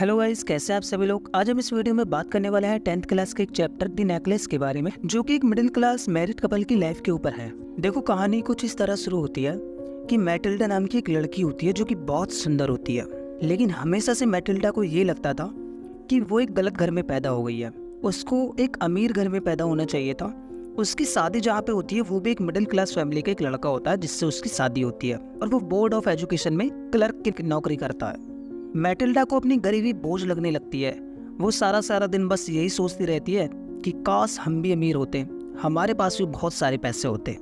Hello guys, कैसे हैं आप सभी लोग। आज हम इस वीडियो में बात करने वाले हैं 10th क्लास के एक चैप्टर द नेकलेस के बारे में, जो कि एक मिडिल क्लास मैरिड कपल की लाइफ के ऊपर है। देखो, कहानी कुछ इस तरह शुरू होती है कि मैटिल्डा नाम की एक लड़की होती है जो कि बहुत सुंदर होती है, लेकिन हमेशा से मैटिल्डा को ये लगता था कि वो एक गलत घर में पैदा हो गई है। उसको एक अमीर घर में पैदा होना चाहिए था। उसकी शादी जहाँ पे होती है वो भी एक मिडिल क्लास फैमिली का एक लड़का होता है जिससे उसकी शादी होती है, और वो बोर्ड ऑफ एजुकेशन में क्लर्क की नौकरी करता है। मैटिल्डा को अपनी गरीबी बोझ लगने लगती है। वो सारा दिन बस यही सोचती रहती है कि काश हम भी अमीर होते, हमारे पास भी बहुत सारे पैसे होते,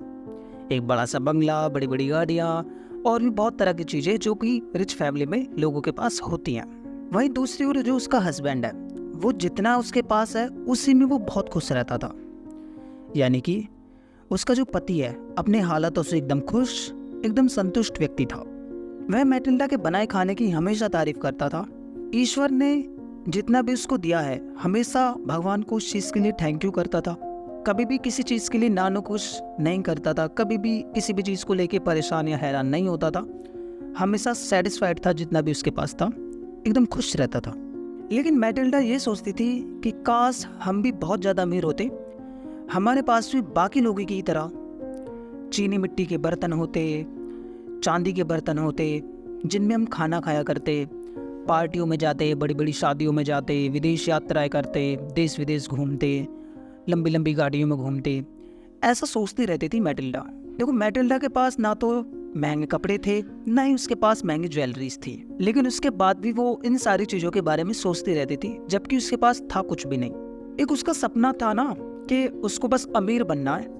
एक बड़ा सा बंगला, बड़ी बड़ी गाड़ियाँ और भी बहुत तरह की चीज़ें जो कि रिच फैमिली में लोगों के पास होती हैं। वहीं दूसरी ओर जो उसका हस्बैंड है, वो जितना उसके पास है उसी में वो बहुत खुश रहता था। यानी कि उसका जो पति है अपने हालातों से एकदम खुश, एकदम संतुष्ट व्यक्ति था। वह मैटिल्डा के बनाए खाने की हमेशा तारीफ करता था। ईश्वर ने जितना भी उसको दिया है हमेशा भगवान को उस चीज़ के लिए थैंक यू करता था। कभी भी किसी चीज़ के लिए नानुकुश नहीं करता था, कभी भी किसी भी चीज़ को लेके परेशान या हैरान नहीं होता था। हमेशा सेटिस्फाइड था जितना भी उसके पास था, एकदम खुश रहता था। लेकिन मैटिल्डा ये सोचती थी कि काश हम भी बहुत ज़्यादा अमीर होते, हमारे पास भी बाकी लोगों की तरह चीनी मिट्टी के बर्तन होते, चांदी के बर्तन होते जिनमें हम खाना खाया करते, पार्टियों में जाते, बड़ी बड़ी शादियों में जाते, विदेश यात्राएं करते, देश विदेश घूमते, लंबी लंबी गाड़ियों में घूमते। ऐसा सोचती रहती थी मैटिल्डा। देखो, मैटिल्डा के पास ना तो महंगे कपड़े थे, ना ही उसके पास महंगी ज्वेलरीज थी, लेकिन उसके बाद भी वो इन सारी चीज़ों के बारे में सोचती रहती थी, जबकि उसके पास था कुछ भी नहीं। एक उसका सपना था ना कि उसको बस अमीर बनना है।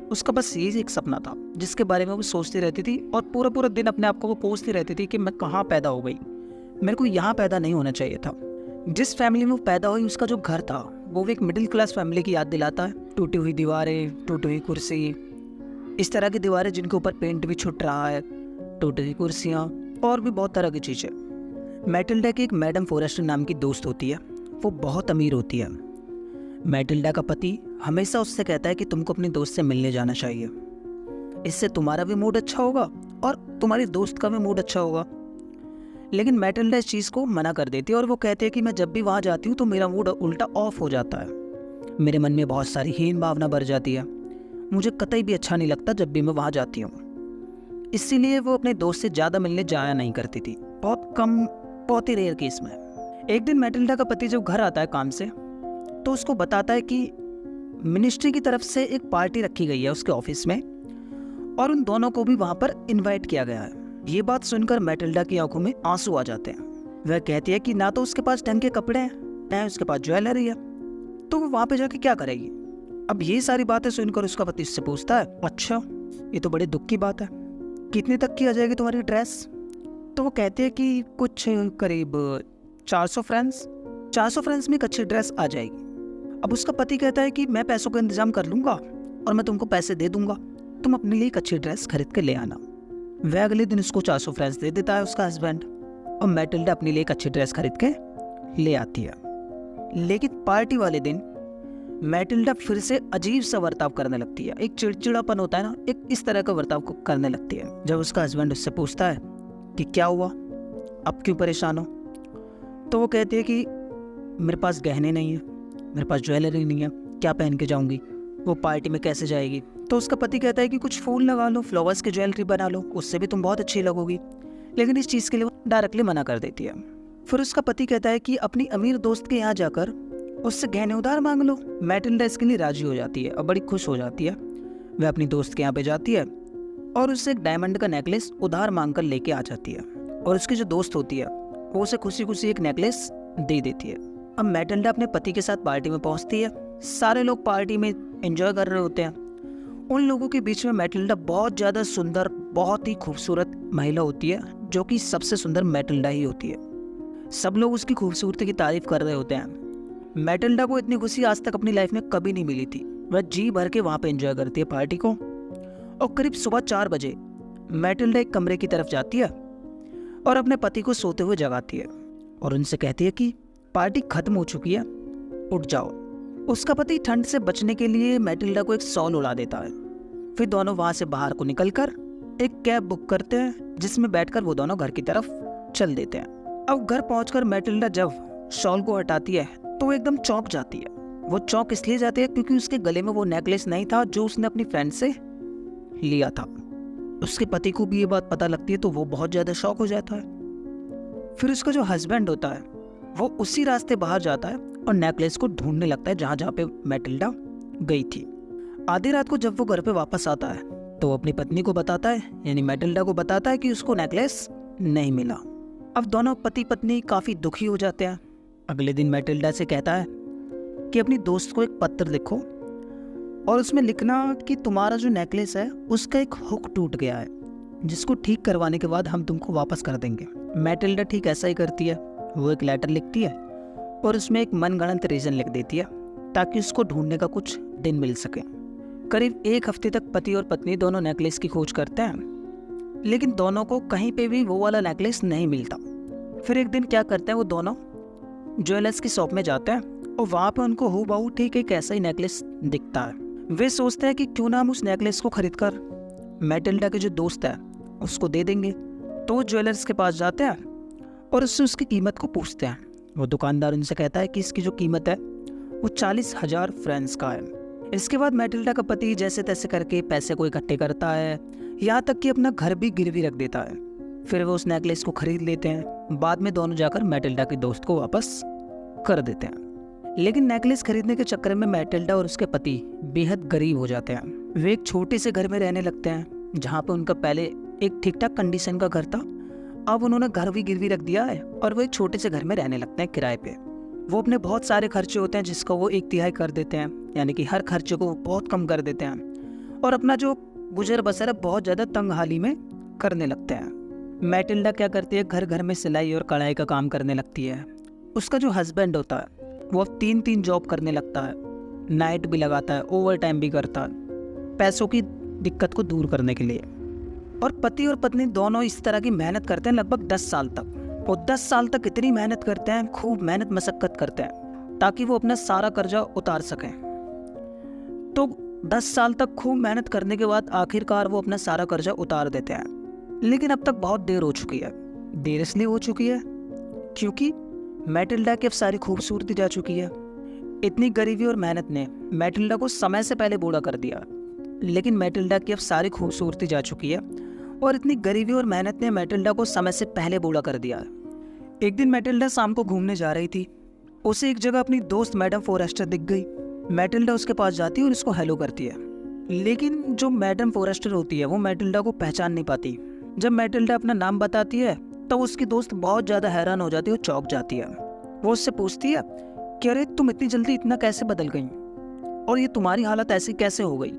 उसका बस यही एक सपना था जिसके बारे में वो सोचती रहती थी, और पूरा पूरा दिन अपने आप को वो कोसती रहती थी कि मैं कहाँ पैदा हो गई, मेरे को यहाँ पैदा नहीं होना चाहिए था। जिस फैमिली में वो पैदा हुई उसका जो घर था वो भी एक मिडिल क्लास फैमिली की याद दिलाता है। टूटी हुई दीवारें, टूटी हुई कुर्सी, इस तरह की दीवारें जिनके ऊपर पेंट भी छुट रहा है, टूटी हुई कुर्सियाँ और भी बहुत तरह की चीज़ें। मैटिल्डा की एक मैडम फॉरेस्टर नाम की दोस्त होती है। वो बहुत अमीर होती है। मैटिल्डा का पति हमेशा उससे कहता है कि तुमको अपनी दोस्त से मिलने जाना चाहिए, इससे तुम्हारा भी मूड अच्छा होगा और तुम्हारी दोस्त का भी मूड अच्छा होगा। लेकिन मैटिल्डा इस चीज़ को मना कर देती है और वो कहती है कि मैं जब भी वहाँ जाती हूँ तो मेरा मूड उल्टा ऑफ हो जाता है, मेरे मन में बहुत सारी हीन भावना भर जाती है, मुझे कतई भी अच्छा नहीं लगता जब भी मैं वहाँ जाती हूँ। इसीलिए वो अपने दोस्त से ज़्यादा मिलने जाया नहीं करती थी, बहुत कम, बहुत ही रेयर केस में। एक दिन मैटिल्डा का पति जब घर आता है काम से तो उसको बताता है कि मिनिस्ट्री की तरफ से एक पार्टी रखी गई है उसके ऑफिस में, और उन दोनों को भी वहां पर इनवाइट किया गया है। ये बात सुनकर मैटिल्डा की आंखों में आंसू आ जाते हैं। वह कहती है कि ना तो उसके पास ढंग के कपड़े हैं, ना उसके पास ज्वेलरी है, तो वो वहां पे जाके क्या करेगी। अब ये सारी बातें सुनकर उसका पति उससे पूछता है, अच्छा ये तो बड़े दुख की बात है, कितने तक की आ जाएगी तुम्हारी ड्रेस। तो वो कहती है कि कुछ करीब 400 फ्रेंड्स में एक अच्छी ड्रेस आ जाएगी। अब उसका पति कहता है कि मैं पैसों का इंतजाम कर लूंगा और मैं तुमको पैसे दे दूंगा, तुम अपने लिए एक अच्छी ड्रेस खरीद के ले आना। वह अगले दिन उसको 400 फ्रेंड्स दे देता है उसका हस्बैंड, और मैटिल्डा अपने लिए एक अच्छी ड्रेस खरीद के ले आती है। लेकिन पार्टी वाले दिन मैटिल्डा फिर से अजीब सा बर्ताव करने लगती है। एक चिड़चिड़ापन होता है ना, एक इस तरह का बर्ताव को करने लगती है। जब उसका हस्बैंड उससे पूछता है कि क्या हुआ, अब क्यों परेशान हो, तो वो कहती है कि मेरे पास गहने नहीं है, मेरे पास ज्वेलरी नहीं है, क्या पहन के जाऊंगी, वो पार्टी में कैसे जाएगी। तो उसका पति कहता है कि कुछ फूल लगा लो, फ्लावर्स की ज्वेलरी बना लो, उससे भी तुम बहुत अच्छी लगोगी। लेकिन इस चीज़ के लिए वो डायरेक्टली मना कर देती है। फिर उसका पति कहता है कि अपनी अमीर दोस्त के यहाँ जाकर उससे गहने उधार मांग लो। मैटिल्डा इसके लिए राजी हो जाती है और बड़ी खुश हो जाती है। वह अपनी दोस्त के यहाँ पे जाती है और उससे एक डायमंड का नेकलेस उधार मांग कर लेके आ जाती है, और उसकी जो दोस्त होती है वो उसे खुशी खुशी एक नेकलेस दे देती है। अब मैटिल्डा अपने पति के साथ पार्टी में पहुंचती है। सारे लोग पार्टी में एंजॉय कर रहे होते हैं। उन लोगों के बीच में मैटिल्डा बहुत ज़्यादा सुंदर, बहुत ही खूबसूरत महिला होती है, जो कि सबसे सुंदर मैटिल्डा ही होती है। सब लोग उसकी खूबसूरती की तारीफ कर रहे होते हैं। मैटिल्डा को इतनी खुशी आज तक अपनी लाइफ में कभी नहीं मिली थी। वह जी भर के वहाँ पे एंजॉय करती है पार्टी को, और करीब सुबह 4 बजे मैटिल्डा एक कमरे की तरफ जाती है और अपने पति को सोते हुए जगाती है और उनसे कहती है कि पार्टी खत्म हो चुकी है, उठ जाओ। उसका पति ठंड से बचने के लिए मैटिल्डा को एक शॉल उड़ा देता है। फिर दोनों वहां से बाहर को निकलकर एक कैब बुक करते हैं जिसमें बैठकर वो दोनों घर की तरफ चल देते हैं। अब घर पहुंचकर मैटिल्डा जब शॉल को हटाती है तो वो एकदम चौंक जाती है। वो चौंक इसलिए जाती है क्योंकि उसके गले में वो नेकलेस नहीं था जो उसने अपनी फ्रेंड से लिया था। उसके पति को भी ये बात पता लगती है तो वो बहुत ज़्यादा शॉक हो जाता है। फिर उसका जो हस्बैंड होता है वो उसी रास्ते बाहर जाता है और नेकलेस को ढूंढने लगता है जहाँ पे मैटिल्डा गई थी। आधी रात को जब वो घर पे वापस आता है तो वो अपनी पत्नी को बताता है, यानी मैटिल्डा को बताता है कि उसको नेकलेस नहीं मिला। अब दोनों पति पत्नी काफ़ी दुखी हो जाते हैं। अगले दिन मैटिल्डा से कहता है कि अपनी दोस्त को एक पत्र लिखो और उसमें लिखना कि तुम्हारा जो नेकलेस है उसका एक हुक टूट गया है, जिसको ठीक करवाने के बाद हम तुमको वापस कर देंगे। मैटिल्डा ठीक ऐसा ही करती है। वो एक लेटर लिखती है और उसमें एक मनगढ़ंत रीज़न लिख देती है ताकि उसको ढूंढने का कुछ दिन मिल सके। करीब 1 हफ्ते तक पति और पत्नी दोनों नेकलेस की खोज करते हैं, लेकिन दोनों को कहीं पे भी वो वाला नेकलेस नहीं मिलता। फिर एक दिन क्या करते हैं, वो दोनों ज्वेलर्स की शॉप में जाते हैं और वहाँ पे उनको हूबहू ठीक एक ऐसा ही नेकलेस दिखता है। वे सोचते हैं कि क्यों ना हम उस नेकलेस को खरीद कर मैटिल्डा के जो दोस्त है उसको दे देंगे। तो वो ज्वेलर्स के पास जाते हैं और उससे उसकी कीमत को पूछते हैं। वो दुकानदार उनसे कहता है कि इसकी जो कीमत है वो 40,000 फ्रेंच का है। इसके बाद मैटिल्डा का पति जैसे तैसे करके पैसे को इकट्ठे करता है, यहाँ तक कि अपना घर भी गिरवी रख देता है। फिर वो उस नेकलेस को खरीद लेते हैं। बाद में दोनों जाकर मैटिल्डा के दोस्त को वापस कर देते हैं। लेकिन नेकलेस खरीदने के चक्कर में मैटिल्डा और उसके पति बेहद गरीब हो जाते हैं। वे एक छोटे से घर में रहने लगते हैं जहाँ पे उनका पहले एक ठीक ठाक कंडीशन का घर था। अब उन्होंने घर भी गिरवी रख दिया है और वो एक छोटे से घर में रहने लगते हैं किराए पे। वो अपने बहुत सारे खर्चे होते हैं जिसको वो 1/3 कर देते हैं, यानी कि हर खर्चे को बहुत कम कर देते हैं और अपना जो गुजर बसर है बहुत ज़्यादा तंगहाली में करने लगते हैं। मैटिल्डा क्या करती है, घर घर में सिलाई और कढ़ाई का काम करने लगती है। उसका जो हस्बैंड होता है वो अब 3 जॉब करने लगता है, नाइट भी लगाता है, ओवर टाइम भी करता है, पैसों की दिक्कत को दूर करने के लिए। और पति और पत्नी दोनों इस तरह की मेहनत करते हैं लगभग 10 साल तक। वो 10 साल तक इतनी मेहनत करते हैं, खूब मेहनत मशक्कत करते हैं ताकि वो अपना सारा कर्जा उतार सकें। तो 10 साल तक खूब मेहनत करने के बाद आखिरकार वो अपना सारा कर्जा उतार देते हैं। लेकिन अब तक बहुत देर हो चुकी है। देर इसलिए हो चुकी है क्योंकि मैटिल्डा की अब सारी खूबसूरती जा चुकी है। इतनी गरीबी और मेहनत ने मैटिल्डा को समय से पहले बूढ़ा कर दिया। लेकिन मैटिल्डा की अब सारी खूबसूरती जा चुकी है और इतनी गरीबी और मेहनत ने मैटिल्डा को समय से पहले बूढ़ा कर दिया। एक दिन मैटिल्डा शाम को घूमने जा रही थी। उसे एक जगह अपनी दोस्त मैडम फॉरेस्टर दिख गई। मैटिल्डा उसके पास जाती है और उसको हेलो करती है। लेकिन जो मैडम फॉरेस्टर होती है वो मैटिल्डा को पहचान नहीं पाती। जब मैटिल्डा अपना नाम बताती है तो उसकी दोस्त बहुत ज़्यादा हैरान हो जाती है और चौंक जाती है। वो उससे पूछती है कि अरे तुम इतनी जल्दी इतना कैसे बदल गई और ये तुम्हारी हालत ऐसी कैसे हो गई।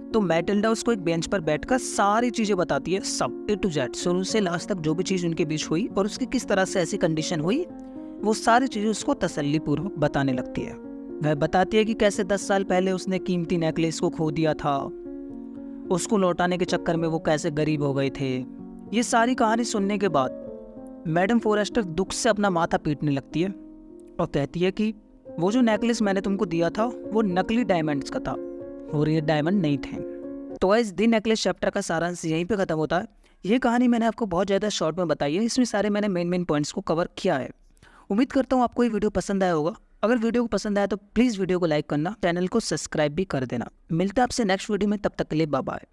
तो मैटिल्डा उसको एक बेंच पर बैठकर सारी चीज़ें बताती है, सब A to Z, शुरू से लास्ट तक जो भी चीज़ उनके बीच हुई और उसकी किस तरह से ऐसी कंडीशन हुई, वो सारी चीज़ें उसको तसल्लीपूर्वक बताने लगती है। वह बताती है कि कैसे 10 साल पहले उसने कीमती नेकलेस को खो दिया था, उसको लौटाने के चक्कर में वो कैसे गरीब हो गए थे। ये सारी कहानी सुनने के बाद मैडम फॉरेस्टर दुख से अपना माथा पीटने लगती है और कहती है कि वो जो नेकलेस मैंने तुमको दिया था वो नकली डायमंड्स का था और ये डायमंड नहीं थे। तो इस दी नेकलेस चैप्टर का सारांश यहीं पे ख़त्म होता है। ये कहानी मैंने आपको बहुत ज़्यादा शॉर्ट में बताई है। इसमें सारे मैंने मेन पॉइंट्स को कवर किया है। उम्मीद करता हूँ आपको ये वीडियो पसंद आया होगा। अगर वीडियो को पसंद आया तो प्लीज़ वीडियो को लाइक करना, चैनल को सब्सक्राइब भी कर देना। मिलता है आपसे नेक्स्ट वीडियो में, तब तक के लिए बाय बाय।